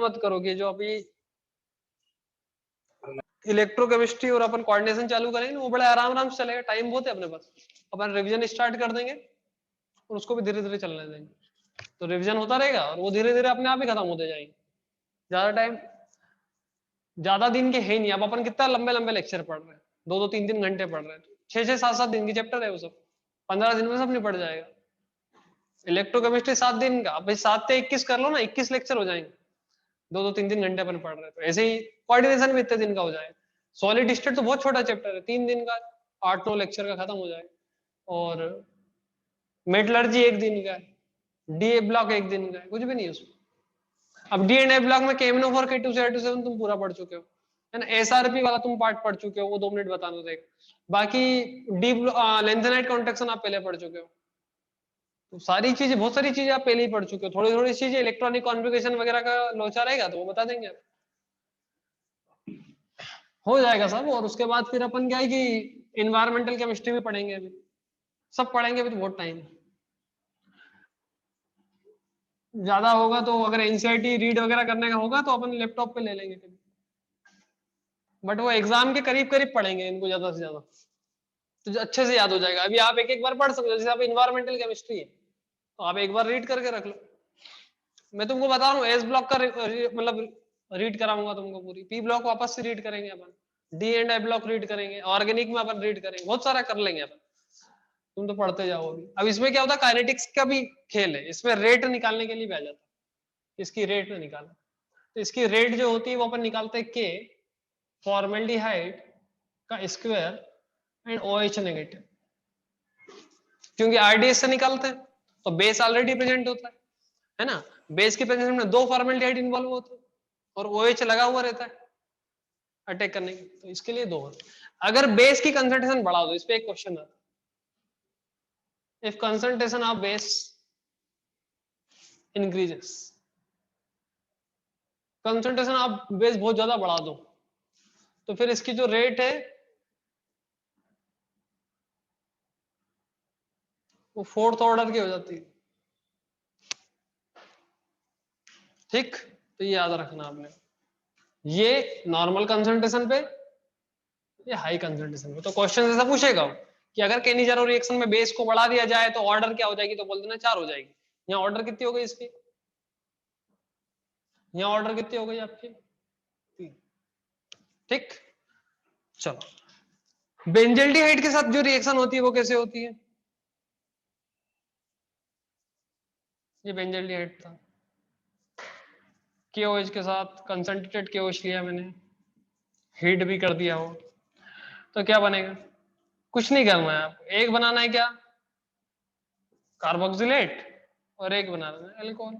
मत करो कि जो अभी इलेक्ट्रोकेमिस्ट्री और अपन कोऑर्डिनेशन चालू करेंगे वो बड़े आराम आराम से चलेगा, टाइम बहुत है अपने पास, अपन रिवीजन स्टार्ट कर देंगे और उसको भी धीरे धीरे चलने देंगे, तो रिवीजन होता रहेगा और वो धीरे धीरे अपने आप ही खत्म होते जाएंगे। ज्यादा टाइम, ज्यादा दिन के है नहीं। अब अपन कितना लंबे लंबे लेक्चर पढ़ रहे हैं, 2-2 3-3 घंटे पढ़ रहे हैं, 6-6 7-7 दिन की चैप्टर है वो सब, 15 दिन में सब निपट जाएगा। इलेक्ट्रोकेमिस्ट्री 7 दिन का, अब 7 से 21 कर लो ना, 21 लेक्चर हो जाएंगे, 2-2 3-3 घंटे अपन पढ़ रहे हैं, तो ऐसे ही कोऑर्डिनेशन भी इतने दिन का हो जाएगा। सॉलिड स्टेट तो बहुत छोटा चैप्टर है, 3 दिन का 8-9 लेक्चर का खत्म हो जाएगा, और मेटलर्जी 1 दिन का है, डी ब्लॉक 1 दिन का है, कुछ भी नहीं है उसमें। अब डी एंड ए ब्लॉक में KMnO4 K2 से K7 तुम पूरा पढ़ चुके हो, है ना। एसआरपी वाला तुम पार्ट पढ़ चुके हो, वो 2 मिनट बताना रहेगा। बाकी डी लेंथेनाइट कॉन्ट्रैक्शन आप पहले पढ़ चुके हो, तो सारी चीजें, बहुत सारी चीजें आप पहले ही पढ़ चुके हो। थोड़ी थोड़ी चीजें इलेक्ट्रॉनिक कॉन्फ़िगरेशन वगैरह का लोचा रहेगा तो वो बता देंगे आप, हो जाएगा सब। और उसके बाद फिर अपन क्या है कि इन्वायरमेंटल केमिस्ट्री भी पढ़ेंगे, अभी सब पढ़ेंगे, अभी तो बहुत टाइम है। ज्यादा होगा तो अगर एनसीईआरटी रीड वगैरह करने का होगा तो अपन लैपटॉप पे ले लेंगे कभी, बट वो एग्जाम के करीब करीब पढ़ेंगे इनको ज्यादा से ज्यादा, तो अच्छे से याद हो जाएगा। अभी आप एक एक बार पढ़ सकते हो, जैसे आप इन्वायरमेंटल केमिस्ट्री है तो आप एक बार रीड करके रख लो। मैं तुमको बता रहा हूँ एस ब्लॉक का मतलब रीड कराऊंगा तुमको पूरी, पी ब्लॉक वापस से रीड करेंगे अपन, d and i block read करेंगे, ऑर्गेनिक में अपन रीड करेंगे, बहुत सारा कर लेंगे अपन, तुम तो पढ़ते जाओ अभी। अब इसमें क्या होता है, काइनेटिक्स का भी खेल है, इसमें रेट निकालने के लिए भी आ जाता है, इसकी रेट निकालना, तो इसकी रेट जो होती है वो अपन निकालते हैं के फॉर्मेल्डिहाइड का स्क्वायर एंड OH नेगेटिव, क्योंकि RDS से निकालते हैं तो बेस ऑलरेडी प्रेजेंट होता है ना, बेस की प्रेजेंस में 2 फॉर्मेल्डिहाइड इन्वॉल्व होते हैं और OH लगा हुआ रहता है अटैक करने की, तो इसके लिए 2 होते। अगर बेस की कंसंट्रेशन बढ़ा दो, इस पे एक क्वेश्चन आता है, if concentration of base increases, concentration of base बहुत ज्यादा बढ़ा दो तो फिर इसकी जो रेट है वो 4th ऑर्डर की हो जाती है, ठीक। तो ये याद रखना आपने, ये नॉर्मल कंसंट्रेशन पे, ये हाई कंसंट्रेशन पे। तो क्वेश्चन ऐसा पूछेगा कि अगर केनिजारो रिएक्शन में बेस को बढ़ा दिया जाए तो ऑर्डर क्या हो जाएगी, तो बोल देना 4 हो जाएगी। यहाँ ऑर्डर कितनी हो गई इसकी, यहाँ ऑर्डर कितनी हो गई आपकी, 3, ठीक। चलो बेंजल्डिहाइड के साथ जो रिएक्शन होती है वो कैसे होती है, ये बेंजल्डिहाइड था, KOH के साथ कंसंट्रेटेड KOH लिया मैंने, हीट भी कर दिया हो, तो क्या बनेगा, कुछ नहीं करना है आपको, एक बनाना है क्या, कार्बोक्सिलेट, और एक बनाना है अल्कोहल,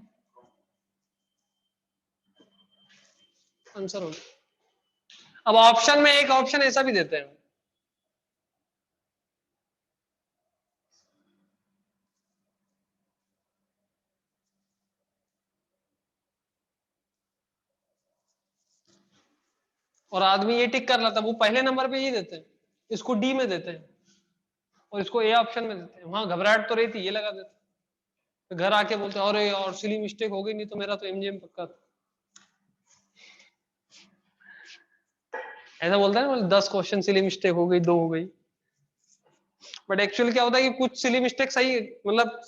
आंसर हो गया। अब ऑप्शन में एक ऑप्शन ऐसा भी देते हैं, और आदमी ये टिक कर लेता है, वो पहले नंबर पे ये देते हैं, इसको डी में देते हैं और इसको ए ऑप्शन में देते हैं, वहां घबराहट तो रही थी, ये लगा देते हैं, तो घर आके बोलते हैं अरे और सिली मिस्टेक हो गई, नहीं तो मेरा तो MGM पक्का था, ऐसा बोलता है ना, 10 क्वेश्चन सिली मिस्टेक हो गई, 2 हो गई, बट एक्चुअली क्या होता है कि कुछ सिली मिस्टेक सही, मतलब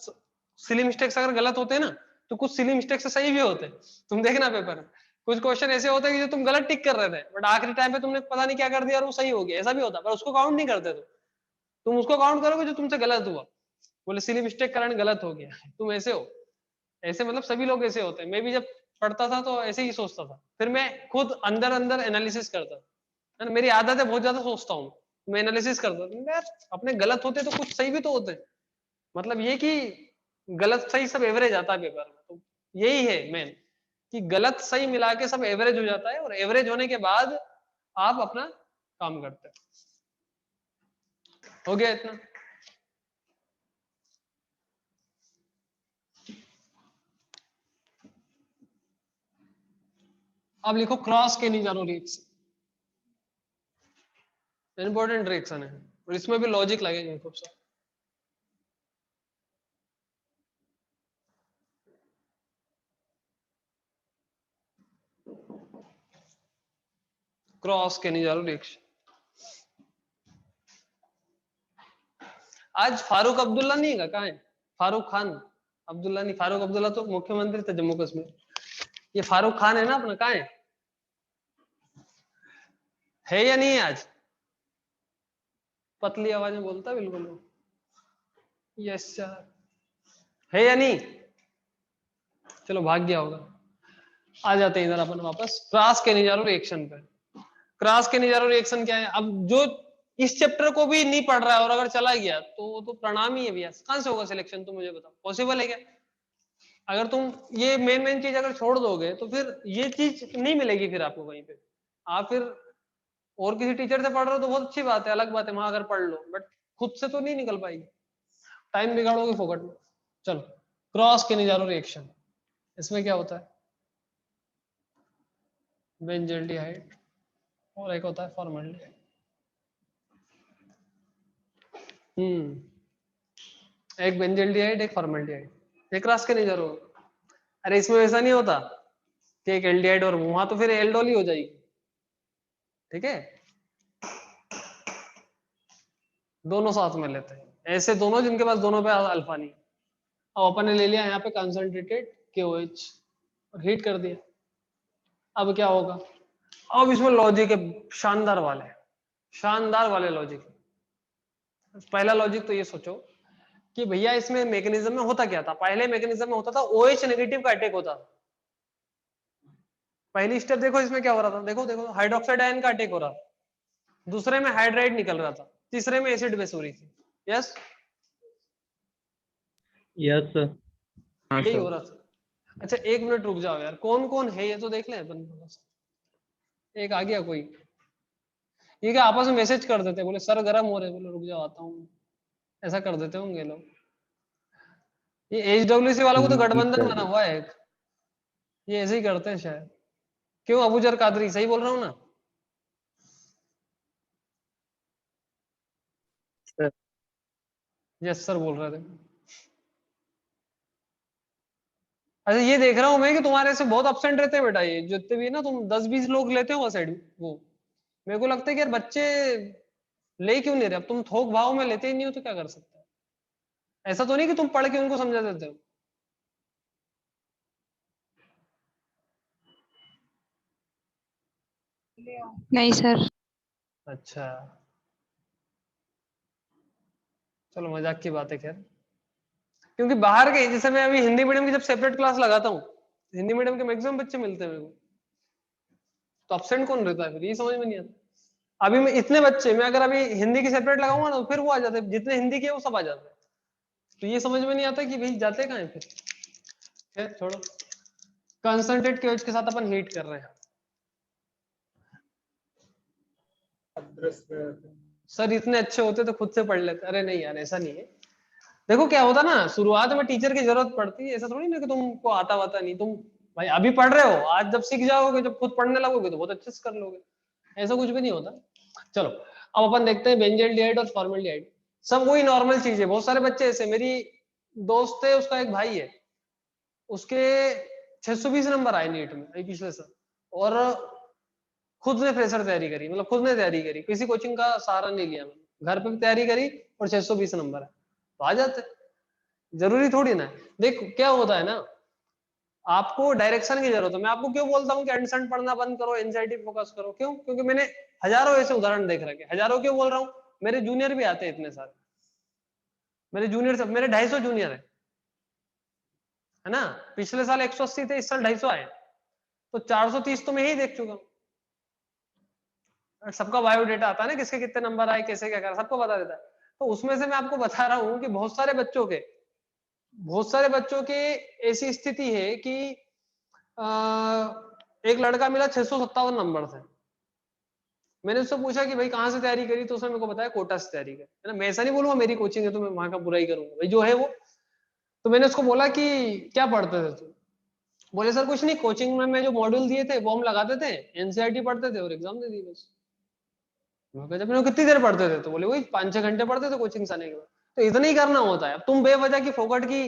सिली मिस्टेक्स अगर गलत होते हैं ना तो कुछ सिली मिस्टेक से सही भी होते हैं, तुम देखना पेपर में कुछ क्वेश्चन ऐसे होते हैं कि जो तुम गलत टिक कर रहे थे बट आखिरी टाइम पे तुमने पता नहीं क्या कर दिया और वो सही हो गया, ऐसा भी होता है, पर उसको काउंट नहीं करते तुम उसको काउंट करोगे जो तुमसे गलत हुआ, बोले सिली मिस्टेक कारण गलत हो गया, तुम ऐसे हो, ऐसे मतलब सभी लोग ऐसे होते हैं। मैं भी जब पढ़ता था तो ऐसे ही सोचता था, फिर मैं खुद अंदर अंदर एनालिसिस करता था, है ना, मेरी आदत है बहुत ज्यादा सोचता हूँ, मैं एनालिसिस करता था यार, अपने गलत होते तो कुछ सही भी तो होते, मतलब ये कि गलत सही सब एवरेज आता है पेपर में, तो यही है मेन कि गलत सही मिला के सब एवरेज हो जाता है और एवरेज होने के बाद आप अपना काम करते हो गया इतना। अब लिखो क्रॉस के नहीं जानो रिएक्शन, इंपॉर्टेंट रिएक्शन है और इसमें भी लॉजिक लगेगा खूब सारा। Cross Cannizzaro reaction. आज फारूक अब्दुल्ला नहीं है, कहाँ है? फारूक खान अब्दुल्ला नहीं, फारूक अब्दुल्ला तो मुख्यमंत्री थे जम्मू कश्मीर। ये फारूक खान है ना अपना, कहाँ है या नहीं है आज? पतली आवाज में बोलता है बिल्कुल। यस सर, है या नहीं? चलो भाग गया होगा। आ जाते हैं इधर अपन वापस क्रॉस केनिजारो रिएक्शन पे। क्रॉस केनिजारो रिएक्शन क्या है? अब जो इस चैप्टर को भी नहीं पढ़ रहा है और अगर चला गया तो वो तो प्रणाम ही है भैया। कहां से होगा सिलेक्शन, तुम मुझे बताओ, पॉसिबल है क्या? अगर तुम ये मेन चीज अगर छोड़ दोगे तो फिर ये चीज नहीं मिलेगी फिर आपको कहीं पे। आप फिर और किसी टीचर से पढ़ रहे हो तो बहुत अच्छी बात है, अलग बात है, वहां अगर पढ़ लो, बट खुद से तो नहीं निकल पाएगी, टाइम बिगाड़ोगे फोकट में। चलो क्रॉस केनिजारो रिएक्शन, इसमें क्या होता है? बेंजल्डिहाइड और एक होता है फॉर्मल्डिहाइड। एक बेंजल्डिहाइड एक फॉर्मल्डिहाइड, एक क्रॉस केनिजारो। अरे इसमें वैसा नहीं होता कि एक एल्डिहाइड और वहां तो फिर एल्डोल ही हो जाएगी, ठीक है? दोनों साथ में लेते हैं, ऐसे दोनों जिनके पास दोनों पे अल्फा नहीं। अब अपन ने ले लिया यहाँ पे कंसंट्रेटेड KOH और हीट कर दिया। अब क्या होगा? अब इसमें लॉजिक है शानदार वाले, शानदार वाले लॉजिक। पहला लॉजिक तो ये सोचो कि भैया इसमें मैकेनिज्म में होता क्या था? पहले मैकेनिज्म में होता था OH नेगेटिव का अटैक होता था। पहली स्टेप देखो इसमें क्या हो रहा था, देखो देखो हाइड्रोक्साइड आयन का अटैक हो रहा था, दूसरे में हाइड्राइड निकल रहा था, तीसरे में एसिड बेस हो रही थी। Yes yes sir. हाँ यही सर। हो रहा था। अच्छा एक मिनट रुक जाओ यार, कौन कौन है ये तो देख लें अपन। एक आ गया कोई, ये क्या आपस में मैसेज कर देते, बोले सर गर्म हो रहे, बोले रुक जाओ आता हूँ, ऐसा कर देते होंगे लोग। ये HWC वालों को तो गठबंधन बना हुआ है एक, ये ऐसे ही करते हैं शायद। क्यों अबूजर कादरी, सही बोल रहा हूँ ना? सर यस सर बोल रहे थे। अच्छा ये देख रहा हूँ मैं कि तुम्हारे से बहुत अपसेंट रहते हैं बेटा, ये जितने भी ना तुम 10-20 लोग लेते हो साइड वो, मेरे को लगता है कि यार बच्चे ले क्यों नहीं रहे? अब तुम थोक भाव में लेते ही नहीं हो तो क्या कर सकते हैं? ऐसा तो नहीं कि तुम पढ़ के उनको समझा देते हो। नहीं सर। अच्छा चलो मजाक की बात है खैर, क्योंकि बाहर के जैसे मैं अभी हिंदी मीडियम की जब सेपरेट क्लास लगाता हूँ, हिंदी मीडियम के मैक्सिमम बच्चे मिलते हैं मेरे को, तो अपसेंट कौन रहता है फिर, ये समझ में नहीं आता। अभी मैं इतने बच्चे, मैं अगर अभी हिंदी की सेपरेट लगाऊंगा ना तो फिर वो आ जाते हैं, जितने हिंदी के वो सब आ जाते हैं, तो ये समझ में नहीं आता कि भाई जाते कहाँ है फिर। खैर छोड़ो, कंसंट्रेट KOH के साथ अपन हीट कर रहे हैं। सर इतने अच्छे होते तो खुद से पढ़ लेते। अरे नहीं यार ऐसा नहीं है, देखो क्या होता ना, शुरुआत में टीचर की जरूरत पड़ती है, ऐसा थोड़ी ना कि तुमको आता वाता नहीं, तुम भाई अभी पढ़ रहे हो, आज जब सीख जाओगे, जब खुद पढ़ने लगोगे तो बहुत अच्छे से कर लोगे, ऐसा कुछ भी नहीं होता। चलो अब अपन देखते हैं बेंजल्डिहाइड और फॉर्मल्डिहाइड, सब वही नॉर्मल चीज है। बहुत सारे बच्चे ऐसे, मेरी दोस्त है उसका एक भाई है, उसके 620 नंबर आए नीट में अभी पिछले साल, और खुद ने फ्रेशर तैयारी करी, मतलब खुद ने तैयारी करी, किसी कोचिंग का सहारा नहीं लिया मैंने, घर पे भी तैयारी करी और 620 नंबर है, तो आ जाते। जरूरी थोड़ी ना है। देख क्या होता है ना, आपको डायरेक्शन की जरूरत है। मैं आपको क्यों बोलता हूँ कि एंडसेंट पढ़ना बंद करो, एनसीईआरटी फोकस करो, क्यों? क्योंकि मैंने हजारों ऐसे उदाहरण देख रखे, हजारों क्यों बोल रहा हूँ, मेरे जूनियर भी आते हैं इतने सारे, मेरे जूनियर सब, मेरे 250 जूनियर है ना, पिछले साल 180 थे, इस साल 250 आए, तो 430 तो मैं ही देख चुका हूँ। सबका बायोडेटा आता है ना, किसके कितने नंबर आए, कैसे क्या करा, सबको बता देता है। तो उसमें से मैं आपको बता रहा हूँ कि बहुत सारे बच्चों के ऐसी स्थिति है कि एक लड़का मिला 657 नंबर से, मैंने उससे पूछा कि भाई कहाँ से तैयारी करी, तो उसने मेरे को बताया कोटा से तैयारी करी, है ना। मैं ऐसा नहीं बोलूंगा मेरी कोचिंग है तो मैं वहां का बुराई करूंगा, भाई जो है वो। तो मैंने उसको बोला कि क्या पढ़ते थे तुम? बोले सर कुछ नहीं, कोचिंग में मैं जो मॉड्यूल दिए थे वो हम लगाते थे, एनसीईआरटी पढ़ते थे और एग्जाम दे दी बस। मैं कहा, जब मैंने कितनी देर पढ़ते थे? तो बोले वही 5-6 घंटे पढ़ते थे कोचिंग से आने के बाद। तो इतना ही करना होता है। अब तुम बेवजह की फोकट की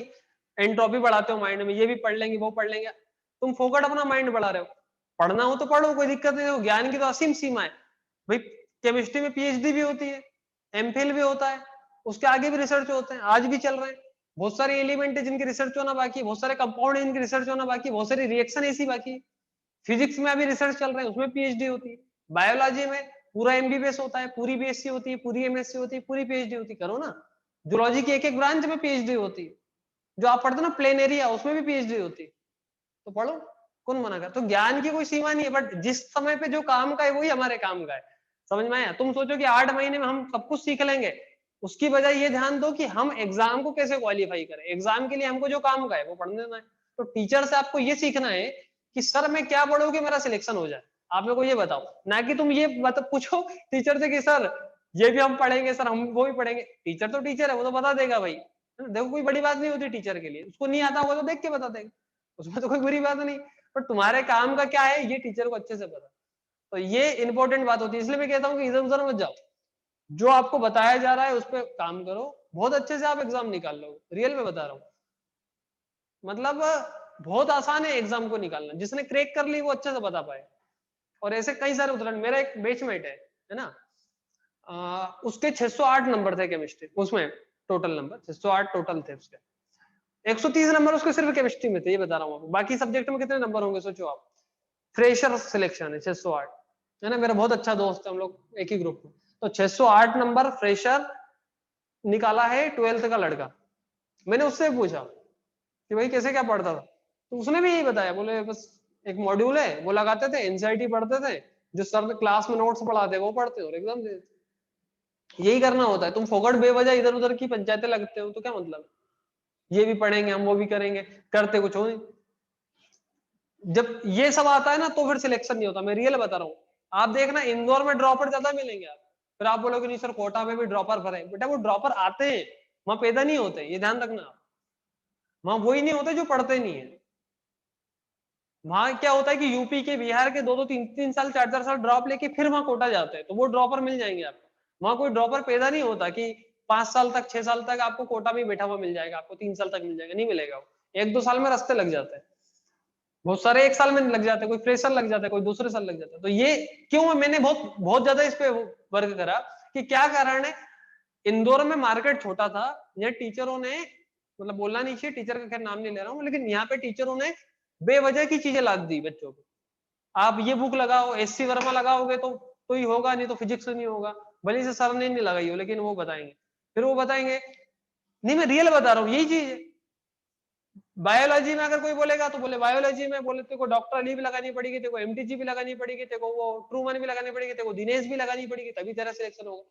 एंट्रोपी बढ़ाते हो माइंड में, ये भी पढ़ लेंगे वो पढ़ लेंगे, तुम फोकट अपना माइंड बढ़ा रहे हो। पढ़ना हो तो पढ़ो, कोई दिक्कत नहीं हो, ज्ञान की तो असीम सीमा है भाई। केमिस्ट्री में पीएचडी भी होती है, एमफिल भी होता है, उसके आगे भी रिसर्च होते हैं, आज भी चल रहे हैं। बहुत सारे एलिमेंट है जिनकी रिसर्च होना बाकी है, बहुत सारे कंपाउंड है जिनकी रिसर्च होना बाकी है, बहुत सारी रिएक्शन ऐसी बाकी है। फिजिक्स में अभी रिसर्च चल रहे हैं, उसमें पीएचडी होती है। बायोलॉजी में पूरा एमबीबीएस होता है, पूरी बीएससी होती है, पूरी एमएससी होती है, पूरी पीएचडी होती है। करो ना, जूलॉजी की एक एक ब्रांच में पीएचडी होती है। जो आप पढ़ते ना प्लेन एरिया, उसमें भी पीएचडी होती है, तो पढ़ो, कौन मना कर। तो ज्ञान की कोई सीमा नहीं है, बट जिस समय पे जो काम का है वही हमारे काम का है। समझ में आया? तुम सोचो कि 8 महीने में हम सब कुछ सीख लेंगे, उसकी बजाय ये ध्यान दो कि हम एग्जाम को कैसे क्वालिफाई करें। एग्जाम के लिए हमको जो काम का है वो पढ़ने देना है। तो टीचर से आपको ये सीखना है कि सर मैं क्या पढ़ूं मेरा सिलेक्शन हो जाए। आप मेरे को ये बताओ, ना कि तुम ये पूछो टीचर से कि सर ये भी हम पढ़ेंगे, सर हम वो भी पढ़ेंगे। टीचर तो टीचर है, वो तो बता देगा भाई। देखो कोई बड़ी बात नहीं होती टीचर के लिए, उसको नहीं आता होगा तो देख के बता देगा, उसमें तो कोई बुरी बात नहीं। पर तुम्हारे काम का क्या है ये टीचर को अच्छे से पता। तो ये इंपॉर्टेंट बात होती है, इसलिए मैं कहता हूँ कि इधर उधर मत जाओ, जो आपको बताया जा रहा है उस पर काम करो, बहुत अच्छे से आप एग्जाम निकाल लोगे। रियल में बता रहा हूँ, मतलब बहुत आसान है एग्जाम को निकालना, जिसने क्रैक कर ली वो अच्छे से बता पाए। और ऐसे कई सारे उदाहरण, मेरा एक बेचमेट है ना, उसके 608 नंबर थे केमिस्ट्री उसमें, टोटल नंबर 608 टोटल थे उसके। 130 नंबर उसके सिर्फ केमिस्ट्री में थे, ये बता रहा हूँ आपको। बाकी सब्जेक्ट में कितने नंबर होंगे सोचो आप। फ्रेशर सिलेक्शन है 608, है ना, मेरा बहुत अच्छा दोस्त है, हम लोग एक ही ग्रुप में। तो 608 नंबर फ्रेशर निकाला है 12th का लड़का। मैंने उससे पूछा कि भाई कैसे क्या पढ़ता था, तो उसने भी यही बताया, बोले बस एक मॉड्यूल है वो लगाते थे, एनसीईआरटी पढ़ते थे, जो सर ने क्लास में नोट्स पढ़ाते वो पढ़ते और एग्जाम देते। यही करना होता है। तुम फोकट बेवजह इधर उधर की पंचायतें लगते हो तो क्या मतलब, ये भी पढ़ेंगे हम वो भी करेंगे, करते कुछ हो नहीं। जब ये सब आता है ना तो फिर सिलेक्शन नहीं होता, मैं रियल बता रहा हूँ। आप देखना इंदौर में ड्रॉपर ज्यादा मिलेंगे आप, फिर आप बोलोगे नहीं सर कोटा में भी ड्रॉपर भरे, बेटा वो ड्रॉपर आते हैं, वहां पैदा नहीं होते, ये ध्यान रखना आप। वहां वही नहीं होते जो पढ़ते नहीं है। वहां क्या होता है कि यूपी के बिहार के 2-2 3-3 साल 4-4 साल ड्रॉप लेके फिर वहां कोटा जाते हैं, तो वो ड्रॉपर मिल जाएंगे आपको। वहां कोई ड्रॉपर पैदा नहीं होता कि 5 साल तक 6 साल तक आपको कोटा में बैठा हुआ मिल जाएगा, आपको 3 साल तक मिल जाएगा, नहीं मिलेगा। वो 1-2 साल में रास्ते लग जाते हैं, बहुत सारे 1 साल में लग जाते हैं, कोई फ्रेशर लग जाता है, कोई दूसरे साल लग जाता है। तो ये क्यों, मैंने बहुत बहुत ज्यादा इस पे वर्क करा कि क्या कारण है। इंदौर में मार्केट छोटा था, ये टीचरों ने, मतलब बोलना नहीं चाहिए, टीचर का खैर नाम नहीं ले रहा हूँ, लेकिन यहाँ पे टीचरों ने बेवजह की चीजें लाद दी बच्चों को। आप ये बुक लगाओ, एससी वर्मा लगाओगे तो ही होगा, नहीं तो फिजिक्स नहीं होगा। भले से सर ने नहीं लगाई हो, लेकिन वो बताएंगे, फिर वो बताएंगे। नहीं मैं रियल बता रहा हूँ, यही चीज है। बायोलॉजी में अगर कोई बोलेगा तो बोले बायोलॉजी में, बोले तेरे को डॉक्टर अली भी लगानी पड़ेगी, तेरे को एमटीजी भी लगानी पड़ेगी, तेरे को वो ट्रूमन भी लगानी पड़ेगी, तेरे को दिनेश भी लगानी पड़ेगी, तभी तेरा सिलेक्शन होगा।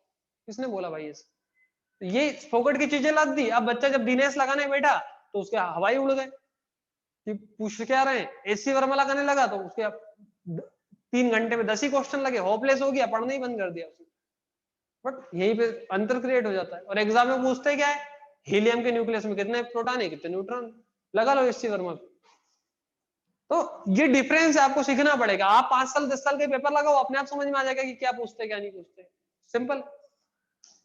किसने बोला भाई ऐसे? ये फोकट की चीजें लाद दी। अब बच्चा जब दिनेश लगाने बैठा तो उसके हवाई उड़ गए कि पूछ क्या रहे हैं। एससी वर्मा लगाने लगा तो उसके 3 घंटे में 10 ही क्वेश्चन लगे, होपलेस हो गया, पढ़ना ही बंद कर दिया उसने। बट यही पे अंतर क्रिएट हो जाता है। और एग्जाम में पूछते क्या है, हीलियम के न्यूक्लियस में कितने प्रोटॉन है कितने न्यूट्रॉन, लगा लो एससी वर्मा। तो ये डिफरेंस आपको सीखना पड़ेगा। आप 5 साल 10 साल के पेपर लगाओ, अपने आप समझ में आ जाएगा कि क्या पूछते क्या नहीं पूछते। सिंपल।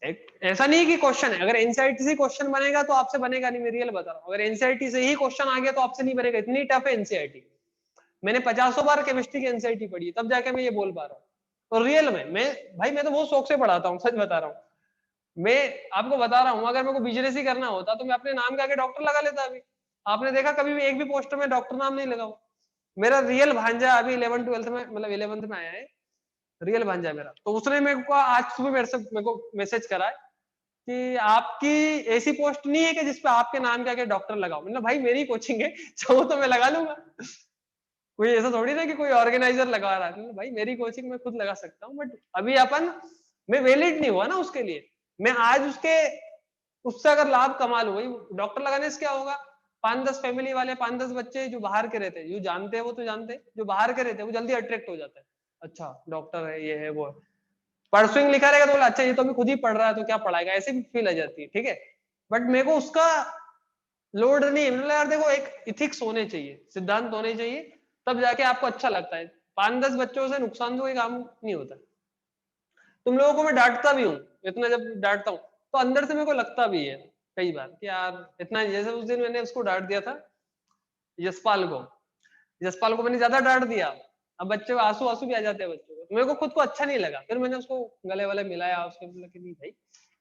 एक ऐसा नहीं कि क्वेश्चन है, अगर एनसीईआरटी से क्वेश्चन बनेगा तो आपसे बनेगा नहीं, मैं रियल बता रहा हूँ। अगर एनसीईआरटी से ही क्वेश्चन आ गया तो आपसे नहीं बनेगा, इतनी टफ है एनसीईआरटी। मैंने 50 बार केमिस्ट्री की एनसीईआरटी पढ़ी तब जाके मैं ये बोल पा रहा हूँ। और रियल में मैं तो बहुत शौक से पढ़ाता हूँ, सच बता रहा हूँ। मैं आपको बता रहा हूँ, अगर मेरे को बिजनेस ही करना होता तो मैं अपने नाम के आगे डॉक्टर लगा लेता। अभी आपने देखा कभी भी एक भी पोस्टर में डॉक्टर नाम नहीं लगा हुआ। मेरा रियल भांजा अभी 11th-12th में, मतलब 11th में आया है, रियल भांजा है मेरा। तो उसने मेरे को आज सुबह मेरे को मैसेज करा है कि आपकी ऐसी पोस्ट नहीं है कि जिसपे आपके नाम के आगे डॉक्टर लगाओ। मतलब भाई मेरी कोचिंग है, चाहो तो मैं लगा लूंगा। कोई ऐसा थोड़ी ना कि कोई ऑर्गेनाइजर लगा रहा है। मतलब भाई मेरी कोचिंग में खुद लगा सकता हूँ, बट अभी मैं वैलिड नहीं हुआ ना उसके लिए। मैं आज उससे अगर लाभ कमा लूं, भाई डॉक्टर लगाने से क्या होगा। 5-10 फैमिली वाले, 5-10 बच्चे जो बाहर के रहते हैं, जो जानते हैं वो तो जानते हैं, जो बाहर के रहते हैं वो जल्दी अट्रैक्ट हो जाते हैं। अच्छा डॉक्टर है, ये है वो है। परसुइंग लिखा रहेगा तो बोला अच्छा ये तो अभी खुद ही पढ़ रहा है तो क्या पढ़ाएगा, ऐसे भी फील आ जाती है। ठीक है, बट मेरे को उसका लोड नहीं है। मतलब यार देखो, एक इथिक्स होने चाहिए, सिद्धांत होने चाहिए, तब जाके आपको अच्छा लगता है। 5-10 बच्चों से नुकसान तो कोई काम नहीं होता। तुम लोगों को मैं डांटता भी हूँ, इतना जब डांटता हूँ तो अंदर से मेरे को लगता भी है कई बार कि यार इतना। जैसे उस दिन मैंने उसको डांट दिया था, यशपाल को मैंने ज्यादा डांट दिया। अब बच्चे को आंसू आंसू भी आ जाते हैं बच्चों को, मेरे को खुद को अच्छा नहीं लगा, फिर मैंने उसको गले वाले मिलाया, उसको बोला कि नहीं भाई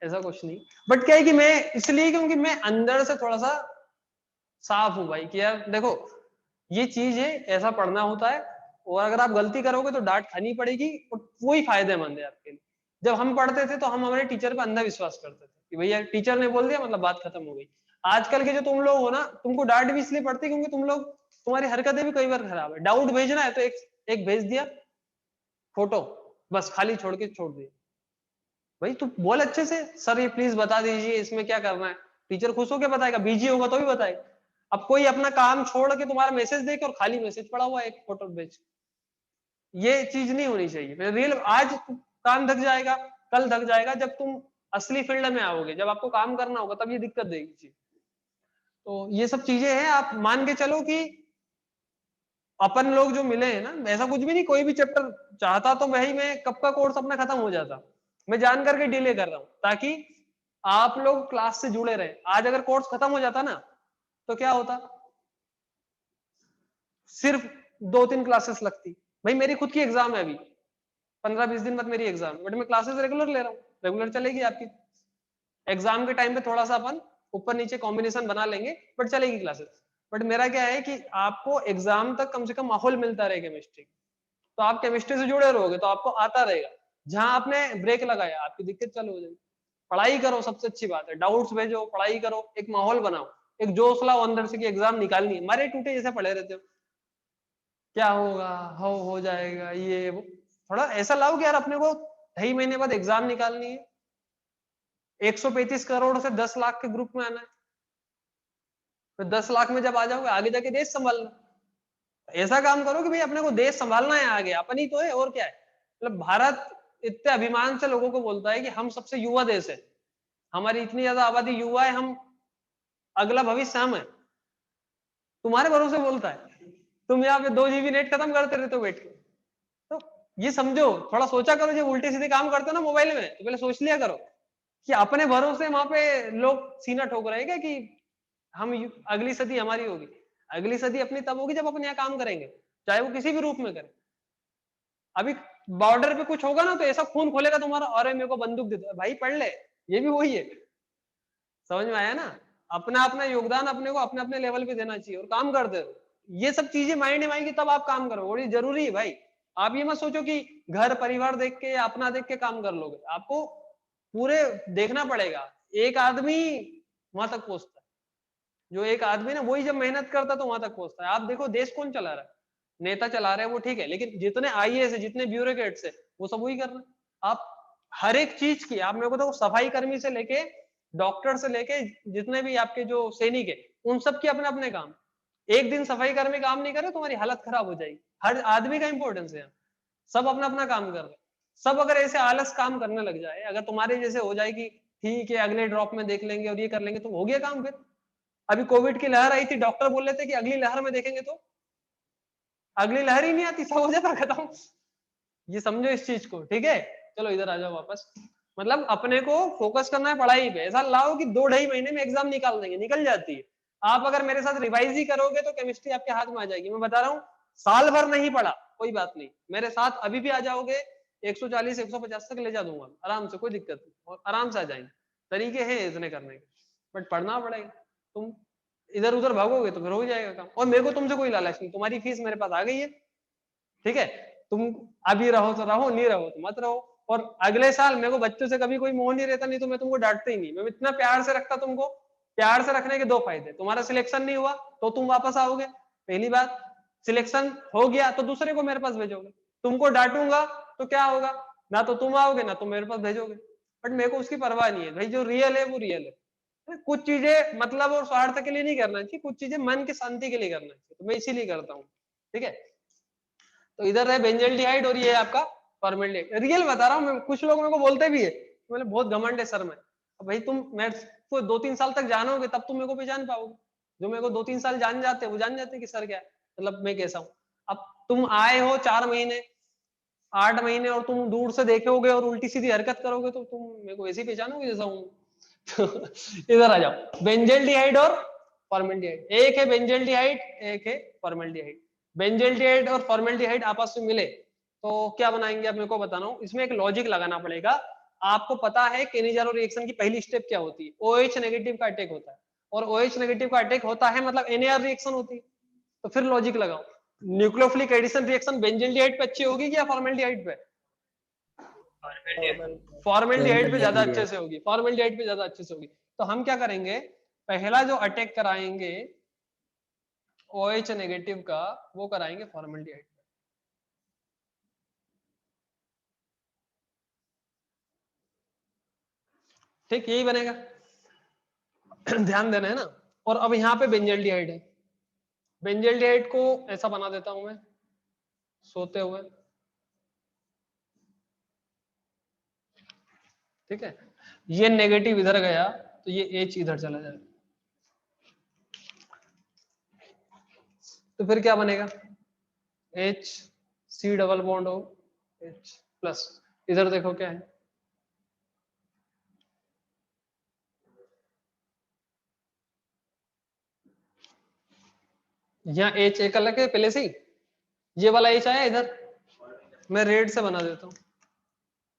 ऐसा कुछ नहीं। बट क्या है कि मैं इसलिए क्योंकि मैं अंदर से थोड़ा सा साफ हूं भाई कि यार देखो ये चीज है, ऐसा पढ़ना होता है, और अगर आप गलती करोगे तो डांट खानी पड़ेगी, और वही फायदेमंद है आपके लिए। जब हम पढ़ते थे तो हम हमारे टीचर पर अंधा विश्वास करते थे कि भैया टीचर ने बोल दिया मतलब बात खत्म हो गई। आजकल के जो तुम लोग हो ना, तुमको डांट भी इसलिए पड़ती है क्योंकि तुम लोग, तुम्हारी हरकतें भी कई बार खराब है। डाउट भेजना है तो एक भेज दिया फोटो, बस खाली छोड़ के छोड़ दिया। भाई तू बोल अच्छे से, सर ये प्लीज बता दीजिए इसमें क्या करना है, टीचर खुश होकर बताएगा, बिजी होगा तो भी बताएगा। अब कोई अपना काम छोड़ के तुम्हारा मैसेज देके और खाली मैसेज पड़ा हुआ है एक फोटो भेज, ये चीज नहीं होनी चाहिए। रियल आज काम थक जाएगा, कल थक जाएगा, जब तुम असली फील्ड में आओगे, जब आपको काम करना होगा, तब ये दिक्कत देगी चीज। तो ये सब चीजें हैं, आप मान के चलो कि अपन लोग जो मिले हैं ना, ऐसा कुछ भी नहीं, कोई भी चैप्टर चाहता तो भाई मैं कब का कोर्स अपना खत्म हो जाता, मैं जान करके डिले कर रहा हूं ताकि आप लोग क्लास से जुड़े रहे। आज अगर कोर्स खत्म हो जाता ना तो क्या होता, सिर्फ 2-3 क्लासेस लगती। भाई मेरी खुद की एग्जाम है अभी 15-20 दिन बाद मेरी एग्जाम, बट मैं क्लासेस रेगुलर ले रहा हूँ, रेगुलर चलेगी आपकी। एग्जाम के टाइम पे थोड़ा सा अपन ऊपर नीचे कॉम्बिनेशन बना लेंगे, बट चलेगी क्लासेस। बट मेरा क्या है कि आपको एग्जाम तक कम से कम माहौल मिलता रहे केमिस्ट्री, तो आप केमिस्ट्री से जुड़े रहोगे तो आपको आता रहेगा। जहां आपने ब्रेक लगाया आपकी दिक्कत चालू हो जाएगी। पढ़ाई करो, सबसे अच्छी बात है, डाउट्स भेजो, पढ़ाई करो, एक माहौल बनाओ, एक जोश लाओ अंदर से कि एग्जाम निकालनी है। मारे टूटे जैसे पड़े रहते हो, क्या होगा, हो जाएगा ये वो, थोड़ा ऐसा लाओ कि यार अपने को 2.5 महीने बाद एग्जाम निकालनी है, 135 करोड़ से 10 लाख के ग्रुप में आना है, फिर 10 लाख में जब आ जाओगे आगे जाके देश संभालना। ऐसा काम करो कि भाई अपने को देश संभालना है, आगे अपन ही तो है और क्या है। मतलब भारत इतने अभिमान से लोगों को बोलता है कि हम सबसे युवा देश है, हमारी इतनी ज्यादा आबादी युवा है, हम अगला भविष्य हम है, तुम्हारे भरोसे बोलता है। तुम यहाँ पे 2 GB नेट खत्म करते रहते हो बैठ के। तो ये समझो, थोड़ा सोचा करो, जब उल्टे सीधे काम करते हो ना मोबाइल में, तो पहले सोच लिया करो कि अपने भरोसे वहां पे लोग सीना ठोक रहे हैं कि हम अगली सदी हमारी होगी। अगली सदी अपनी तब होगी जब अपन यहाँ काम करेंगे, चाहे वो किसी भी रूप में करें। अभी बॉर्डर पे कुछ होगा ना तो ऐसा खून खोलेगा तुम्हारा, अरे मेरे को बंदूक दे दो, भाई पढ़ ले, ये भी वही है। समझ में आया ना, अपना अपना योगदान अपने को अपने अपने लेवल पे देना चाहिए और काम करते रहो। ये सब चीजें माइंड में आएंगी तब आप काम करो, और ये जरूरी है भाई। आप ये मत सोचो कि घर परिवार देख के या अपना देख के काम कर लोगे, आपको पूरे देखना पड़ेगा। एक आदमी वहां तक पहुंचता है, जो एक आदमी ना वही जब मेहनत करता तो वहां तक पहुंचता है। आप देखो देश कौन चला रहा है, नेता चला रहे हैं वो ठीक है, लेकिन जितने आईएएस है, जितने ब्यूरोक्रेट्स है, वो सब वही कर रहे हैं। आप हर एक चीज की, आप मेरे को देखो सफाई कर्मी से लेके डॉक्टर से लेके जितने भी आपके जो सैनिक है, उन सब के अपने अपने काम। एक दिन सफाई कर्मी काम नहीं करे तुम्हारी हालत खराब हो जाएगी। हर आदमी का इंपॉर्टेंस है, सब अपना अपना काम कर रहे हैं। सब अगर ऐसे आलस काम करने लग जाए, अगर तुम्हारे जैसे हो जाए कि ठीक है अगले ड्रॉप में देख लेंगे और ये कर लेंगे, तो हो गया काम फिर। अभी कोविड की लहर आई थी, डॉक्टर बोल रहे थे कि अगली लहर में देखेंगे, तो अगली लहर ही नहीं आती, सब हो जाता खत्म। ये समझो इस चीज को, ठीक है। चलो इधर आ जाओ वापस। मतलब अपने को फोकस करना है पढ़ाई पे, ऐसा लाओ कि 2-2.5 महीने में एग्जाम निकाल देंगे, निकल जाती है। आप अगर मेरे साथ रिवाइज ही करोगे तो केमिस्ट्री आपके हाथ में आ जाएगी। मैं बता रहा हूँ, साल भर नहीं पढ़ा कोई बात नहीं, मेरे साथ अभी भी आ जाओगे, 140-150 तक ले जा दूंगा आराम से, कोई दिक्कत नहीं, और आराम से आ जाएंगे। तरीके हैं इतने करने के, बट पढ़ना पड़ेगा। तुम इधर उधर भागोगे तो फिर हो जाएगा काम। और मेरे को तुमसे कोई लालच नहीं, तुम्हारी फीस मेरे पास आ गई है, ठीक है। तुम अभी रहो तो रहो, नहीं रहो तो मत रहो। और अगले साल मेरे को बच्चों से कभी कोई मोह नहीं रहता, नहीं तो मैं तुमको डांटता ही नहीं, मैं इतना प्यार से रखता तुमको। प्यार से रखने के 2 फायदे, तुम्हारा सिलेक्शन नहीं हुआ तो तुम वापस आओगे, पहली बात। सिलेक्शन हो गया तो दूसरे को मेरे पास भेजोगे। तुमको डांटूंगा तो क्या होगा, ना तो तुम आओगे ना तुम मेरे पास भेजोगे। बट मेरे को उसकी परवाह नहीं है भाई, जो रियल है वो रियल है। कुछ चीजें मतलब और स्वार्थ के लिए नहीं करना चाहिए, कुछ चीजें मन की शांति के लिए करना चाहिए, तो मैं इसीलिए करता हूँ, ठीक है। तो इधर है बेंजल्डिहाइड और ये है आपका फॉर्मेल्डिहाइड। रियल बता रहा हूँ मैं, कुछ लोग मेरे को बोलते भी है, मैंने बहुत घमंड है सर में। अब भाई तुम मेरे को 2-3 साल तक जानोगे तब तुम मेरे को पहचान पाओगे। जो मेरे को 2-3 साल जान जाते हैं वो जान जाते हैं कि सर क्या है, मतलब मैं कैसा हूँ। अब तुम आए हो 4 महीने 8 महीने और तुम दूर से देखोगे और उल्टी सीधी हरकत करोगे तो तुम मेरे को ऐसे ही पहचानोगे जैसा हूँ। तो इधर आ जाओ, बेंजल्डिहाइड और फॉर्मेल्डिहाइड। एक है बेंजल्डिहाइड, एक है फॉर्मेल्डिहाइड। बेंजल्डिहाइड और फॉर्मेल्डिहाइड आपस में मिले तो क्या बनाएंगे, आप मेरे को बताना हूँ। इसमें एक लॉजिक लगाना पड़ेगा। आपको पता है केनिजारो रिएक्शन की पहली स्टेप क्या होती है, OH नेगेटिव का अटैक होता है, और OH नेगेटिव का अटैक होता है मतलब NAR रिएक्शन होती है। तो फिर लॉजिक लगाओ, न्यूक्लियोफिलिक एडिशन रिएक्शन बेंजल्डिहाइड पे अच्छी होगी या फॉर्मेल्डिहाइड पे? फॉर्मेल्डिहाइड पे ज्यादा अच्छे से होगी, फॉर्मेल्डिहाइड पे ज्यादा अच्छे से होगी। तो हम क्या करेंगे, पहला जो अटैक कराएंगे OH नेगेटिव का, वो कराएंगे फॉर्मेल्डिहाइड। ठीक, यही बनेगा। ध्यान देना है ना। और अब यहाँ पे बेंजल्डिहाइड है, बेंजल्डिहाइड को ऐसा बना देता हूं मैं सोते हुए, ठीक है। ये नेगेटिव इधर गया तो ये H इधर चला जाएगा, तो फिर क्या बनेगा, H C डबल बॉन्ड हो H प्लस, इधर देखो क्या है, यहाँ H एक अलग है पहले से ही, ये वाला H आया इधर, मैं रेड से बना देता हूँ,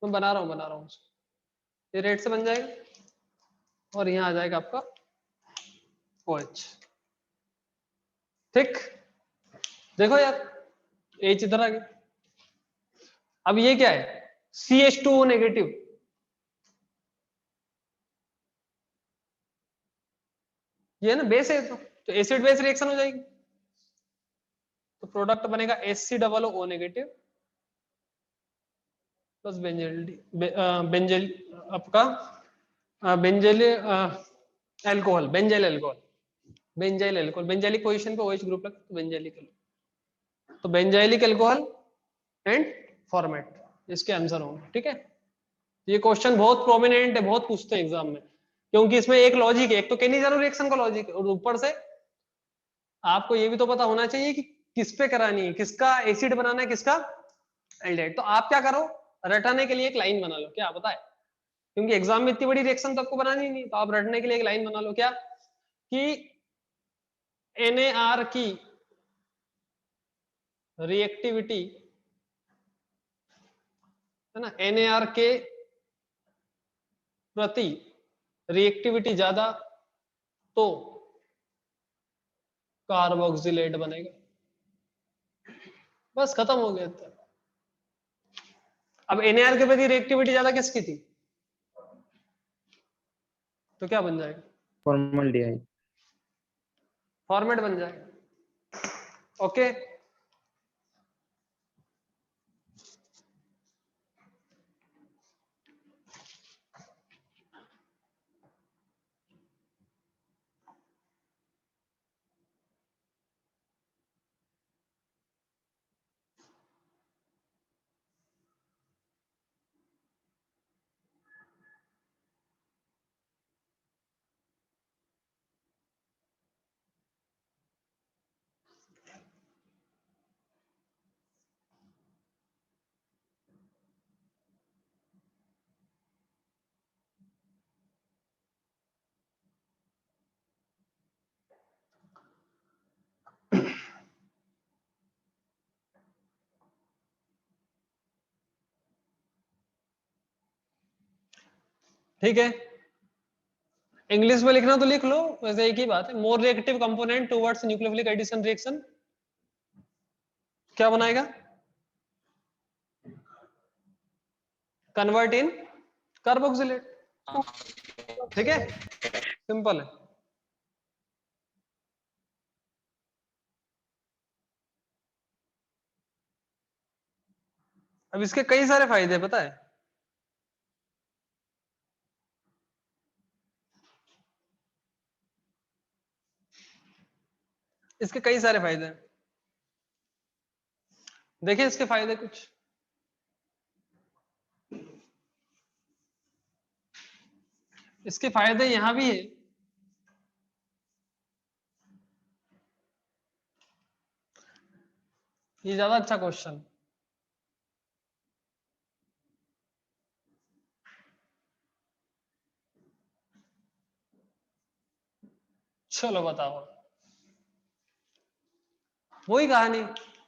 मैं बना रहा हूँ, ये रेड से बन जाएगा और यहाँ आ जाएगा आपका OH। ठीक, देखो यार H इधर आ गया। अब ये क्या है, CH2O नेगेटिव, ये है ना बेस है, तो एसिड बेस रिएक्शन हो जाएगी, तो प्रोडक्ट बनेगा HC double O negative plus benzyl आपका benzyl alcohol, benzyl alcohol, benzyl alcohol, benzylic position पे OH ग्रुप लगा तो बेंजाइलिक, तो बेंजाइलिक अल्कोहल एंड फॉर्मेट इसके आंसर होंगे। ठीक है, ये क्वेश्चन बहुत प्रोमिनेंट है, बहुत पूछते हैं एग्जाम में, क्योंकि इसमें एक लॉजिक है, एक तो केनिजारो रिएक्शन का लॉजिक है, और ऊपर से आपको ये भी तो पता होना चाहिए कि किस पे करानी है, किसका एसिड बनाना है, किसका एल्डिहाइड। तो आप क्या करो, रटाने के लिए एक लाइन बना लो, क्या पता है, क्योंकि एग्जाम में इतनी बड़ी रिएक्शन तो आपको बनानी नहीं, तो आप रटने के लिए एक लाइन बना लो, क्या कि NAR की रिएक्टिविटी है ना, NAR के प्रति रिएक्टिविटी ज्यादा तो कार्बोक्सिलेट बनेगा, बस खत्म हो गया था। अब NAR के प्रति रिएक्टिविटी ज्यादा किसकी थी, तो क्या बन जाएगा, फॉर्मल्डिहाइड। फॉर्मेट बन जाएगा। ओके, ठीक है, इंग्लिश में लिखना तो लिख लो, वैसे एक ही बात है। More reactive component towards nucleophilic addition reaction क्या बनाएगा, कन्वर्ट इन कार्बोक्सिलेट। ठीक है, सिंपल है। अब इसके कई सारे फायदे पता है, इसके कई सारे फायदे हैं, देखिए इसके फायदे कुछ, इसके फायदे यहां भी है, ये ज्यादा अच्छा क्वेश्चन, चलो बताओ। वही कहानी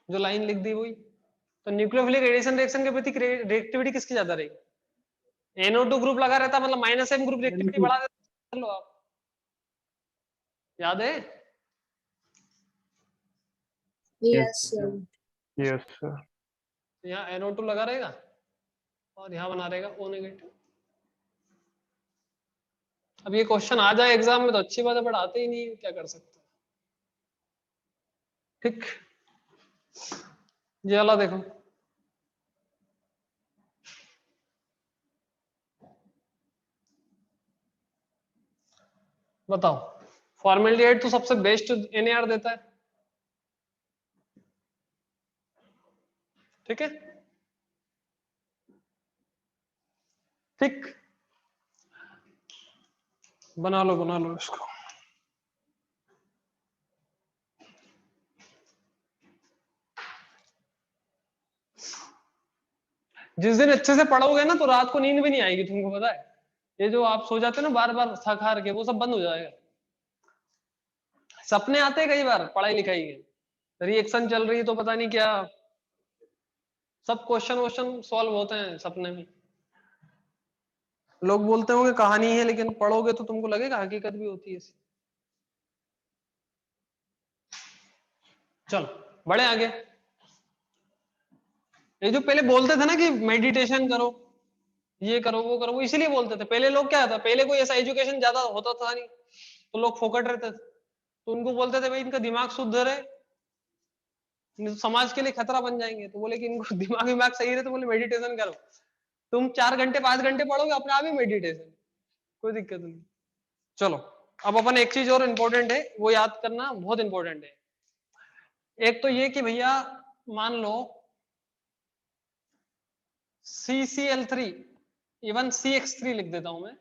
जो लाइन लिख दी वही। तो न्यूक्लियोफिलिक एडिशन रिएक्शन के प्रति रिएक्टिविटी किसकी ज्यादा रहेगी? NO2 ग्रुप लगा रहता मतलब -M ग्रुप रिएक्टिविटी बढ़ा देता। लो आप, याद है? Yes sir. Yes sir. यहाँ NO2 लगा रहेगा और यहाँ बना रहेगा O नेगेटिव। अब ये क्वेश्चन आ जाए एग्जाम में तो अच्छी बात है, बट आते ही नहीं, क्या कर सकते हैं। ठीक, ये वाला देखो, बताओ। फॉर्मेल्डिहाइड तो सबसे बेस्ट NAR देता है, ठीक है। ठीक, बना लो इसको। जिस दिन अच्छे से पढ़ोगे ना तो रात को नींद भी नहीं आएगी, तुमको पता है। ये जो आप सो जाते हो ना बार बार थक हार के, वो सब बंद हो जाएगा। सपने आते हैं कई बार पढ़ाई लिखाई के, रिएक्शन चल रही है तो पता नहीं क्या, सब क्वेश्चन सॉल्व होते हैं सपने में। लोग बोलते होंगे कहानी है, लेकिन पढ़ोगे तो तुमको लगेगा हकीकत भी होती है। चलो बड़े आगे। ये जो पहले बोलते थे ना कि मेडिटेशन करो, ये करो वो करो, वो इसीलिए बोलते थे। पहले लोग क्या था, पहले कोई ऐसा एजुकेशन ज्यादा होता था नहीं, तो लोग फोकट रहते थे, तो उनको बोलते थे भाई इनका दिमाग शुद्ध रहे, समाज के लिए खतरा बन जाएंगे। तो बोले कि इनको दिमाग सही रहे, तो बोले मेडिटेशन करो। तुम 4 घंटे 5 घंटे पढ़ोगे अपने आप ही मेडिटेशन, कोई दिक्कत नहीं। चलो अब अपन एक चीज और इम्पोर्टेंट है, वो याद करना बहुत इंपॉर्टेंट है। एक तो ये कि भैया मान लो CCl3, इवन CH3 लिख देता हूं मैं,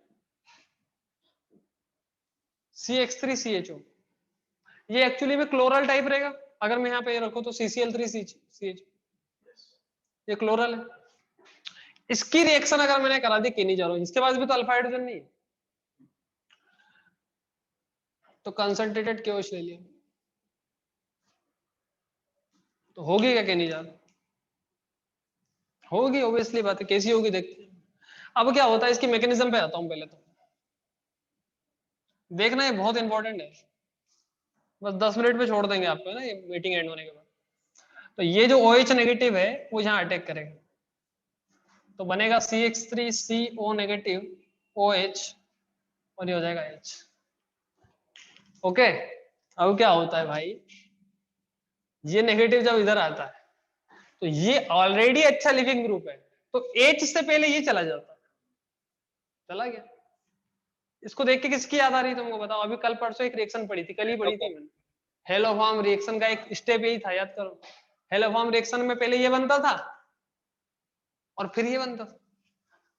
CH3CHO, ये एक्चुअली में क्लोरल टाइप रहेगा। अगर मैं यहाँ पे रखूं तो CCl3CH, ये क्लोरल है। इसकी रिएक्शन अगर मैंने करा दी किनीजारो, इसके पास भी तो अल्फा हाइड्रोजन नहीं है, तो कंसंट्रेटेड KOH ले लिया, तो होगी क्या किनीजारो? होगी, ऑब्वियसली बात है। कैसी होगी देखते हैं। अब क्या होता है, इसकी मैकेनिज्म पे आता हूं पहले। तो देखना, ये बहुत इंपॉर्टेंट है, बस 10 मिनट में छोड़ देंगे आपको, है ना, ये मीटिंग एंड होने के बाद। तो ये जो OH नेगेटिव है वो यहाँ अटैक करेगा, तो बनेगा CH3CO नेगेटिव OH, और ये हो जाएगा H। ओके, अब क्या होता है भाई, ये नेगेटिव जब इधर आता है तो ये ऑलरेडी अच्छा लिविंग ग्रुप है, तो H से पहले ये चला जाता है, चला गया। इसको देख के किसकी याद आ रही है तुमको बताओ? अभी कल परसों एक रिएक्शन पढ़ी थी, कल ही पढ़ी थी मैंने। हेलोफॉर्म रिएक्शन का एक स्टेप यही था, याद करो। हेलोफॉर्म रिएक्शन में पहले ये बनता था और फिर ये बनता था,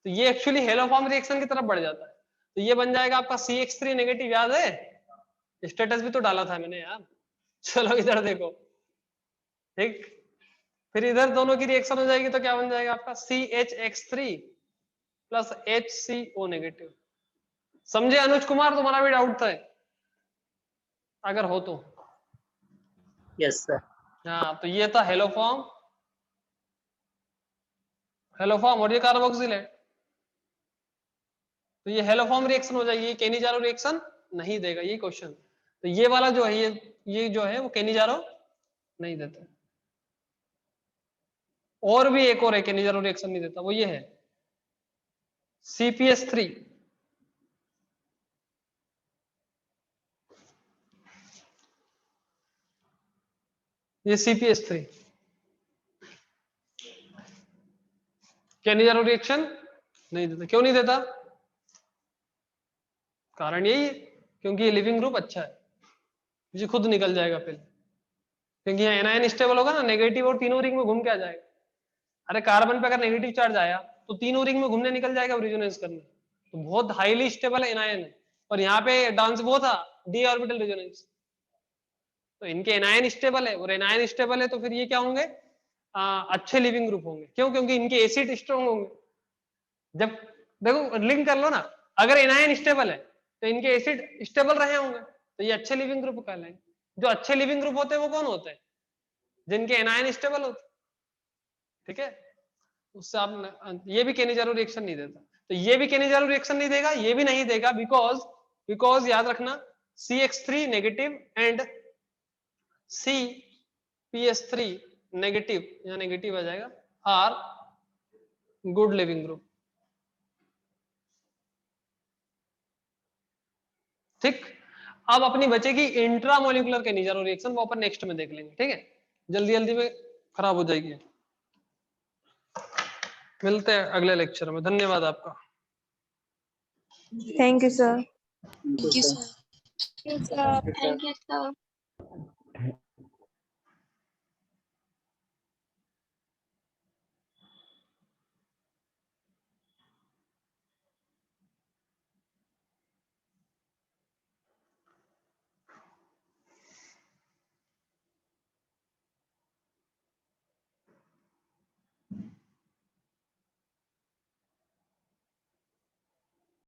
तो ये एक्चुअली हेलोफॉर्म रिएक्शन की तरफ बढ़ जाता है। तो ये बन जाएगा आपका CH3 नेगेटिव, याद है? स्टेटस भी तो डाला था मैंने यार। चलो इधर देखो, ठीक। फिर इधर दोनों की रिएक्शन हो जाएगी तो क्या बन जाएगा आपका CHX3 प्लस HCO नेगेटिव। समझे अनुज कुमार? तुम्हारा भी डाउट था अगर हो तो? Yes sir. हाँ, तो ये था हेलोफॉर्म, हेलोफॉर्म, और ये कार्बोक्सिल है, तो ये हेलोफॉर्म रिएक्शन हो जाएगी। ये केनिजारो रिएक्शन नहीं देगा, ये क्वेश्चन। तो ये वाला जो है, ये जो है वो केनिजारो नहीं देता। और भी एक और है केनिजारो रिएक्शन नहीं देता, वो ये है CPS3। ये CPS3 केनिजारो रिएक्शन नहीं देता। क्यों नहीं देता? कारण यही है, क्योंकि ये लिविंग ग्रुप अच्छा है, ये खुद निकल जाएगा पहले, क्योंकि यहाँ एनायन स्टेबल होगा ना, नेगेटिव और तीनों रिंग में घूम के आ जाएगा। अरे कार्बन पे अगर नेगेटिव चार्ज आया तो तीनों रिंग में घूमने निकल जाएगा रेजोनेंस करने, तो बहुत हाईली स्टेबल एनायन है। और यहाँ पे डांस वो था डी ऑर्बिटल रेजोनेंस, तो इनके एनायन स्टेबल है, और एनायन स्टेबल है तो फिर ये क्या होंगे, अच्छे लिविंग ग्रुप होंगे। क्यों? क्योंकि इनके एसिड स्ट्रॉन्ग होंगे। जब देखो लिंक कर लो ना, अगर एनायन स्टेबल है तो इनके एसिड स्टेबल रहे होंगे, तो ये अच्छे लिविंग ग्रुप कहलाएंगे। जो अच्छे लिविंग ग्रुप होते हैं वो कौन होते हैं? जिनके एनायन स्टेबल होते, ठीक है, उससे आप ये भी केनिजारो रिएक्शन नहीं देता, तो ये भी केनिजारो रिएक्शन नहीं देगा, ये भी नहीं देगा, बिकॉज याद रखना CH3 negative and CPS3 negative, यहाँ नेगेटिव आ जाएगा, आर गुड लिविंग ग्रुप। ठीक, अब अपनी बचेगी इंट्रामोलिकुलर केनिजारो रिएक्शन, वो अपन नेक्स्ट में देख लेंगे, ठीक है, जल्दी जल्दी में खराब हो जाएगी। मिलते हैं अगले लेक्चर में, धन्यवाद आपका। Thank you, sir. Thank you, sir. Thank you, sir. Thank you, sir.